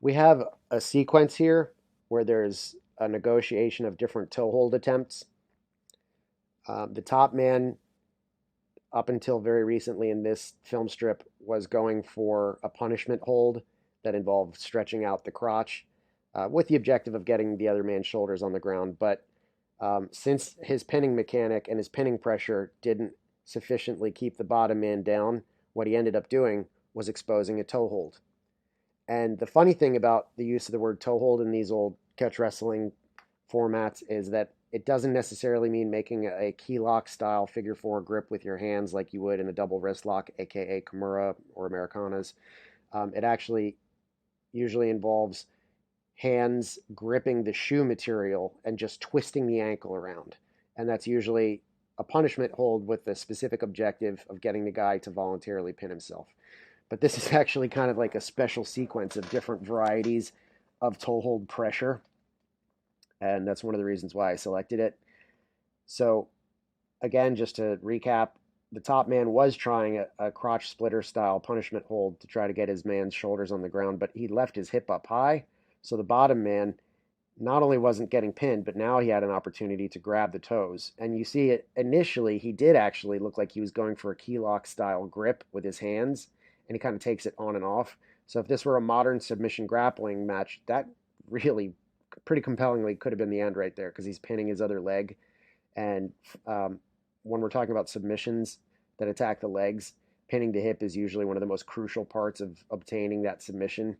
We have a sequence here where there's a negotiation of different toe hold attempts. The top man, up until very recently in this film strip, was going for a punishment hold that involved stretching out the crotch with the objective of getting the other man's shoulders on the ground. But since his pinning mechanic and his pinning pressure didn't sufficiently keep the bottom man down, what he ended up doing was exposing a toe hold. And the funny thing about the use of the word toe hold in these old catch wrestling formats is that it doesn't necessarily mean making a key lock style figure four grip with your hands like you would in a double wrist lock, aka Kimura or Americanas. It actually usually involves hands gripping the shoe material and just twisting the ankle around. And that's usually a punishment hold with the specific objective of getting the guy to voluntarily pin himself. But this is actually kind of like a special sequence of different varieties of toe hold pressure. And that's one of the reasons why I selected it. So, again, just to recap, the top man was trying a crotch splitter style punishment hold to try to get his man's shoulders on the ground, but he left his hip up high. So the bottom man not only wasn't getting pinned, but now he had an opportunity to grab the toes. And you see it initially, he did actually look like he was going for a key lock style grip with his hands, and he kind of takes it on and off. So if this were a modern submission grappling match, that really pretty compellingly could have been the end right there because he's pinning his other leg. And when we're talking about submissions that attack the legs, pinning the hip is usually one of the most crucial parts of obtaining that submission.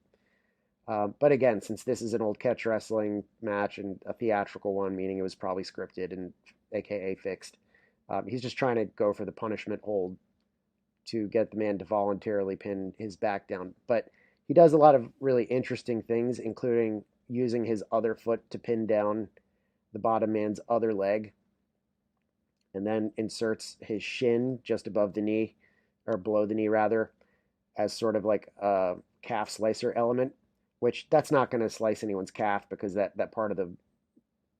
But again, since this is an old catch wrestling match and a theatrical one, meaning it was probably scripted and AKA fixed, he's just trying to go for the punishment hold to get the man to voluntarily pin his back down. But he does a lot of really interesting things, including using his other foot to pin down the bottom man's other leg, and then inserts his shin just above the knee, or below the knee rather, as sort of like a calf slicer element, which that's not going to slice anyone's calf because that part of the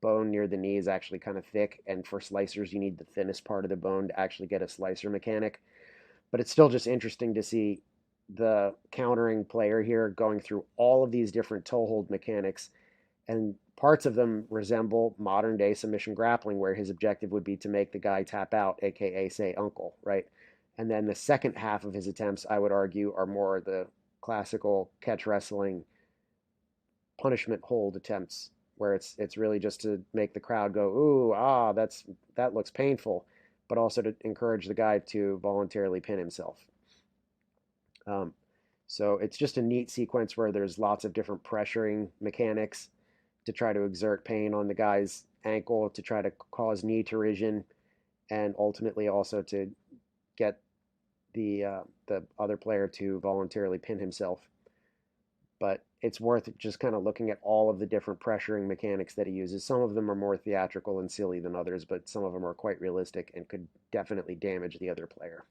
bone near the knee is actually kind of thick, and for slicers you need the thinnest part of the bone to actually get a slicer mechanic. But it's still just interesting to see the countering player here going through all of these different toe hold mechanics, and parts of them resemble modern day submission grappling, where his objective would be to make the guy tap out, aka say uncle, right? And then the second half of his attempts, I would argue, are more the classical catch wrestling punishment hold attempts, where it's really just to make the crowd go, ooh, ah, that looks painful, but also to encourage the guy to voluntarily pin himself. Um, so it's just a neat sequence where there's lots of different pressuring mechanics to try to exert pain on the guy's ankle, to try to cause knee torsion, and ultimately also to get the other player to voluntarily pin himself. But it's worth just kind of looking at all of the different pressuring mechanics that he uses. Some of them are more theatrical and silly than others, but some of them are quite realistic and could definitely damage the other player.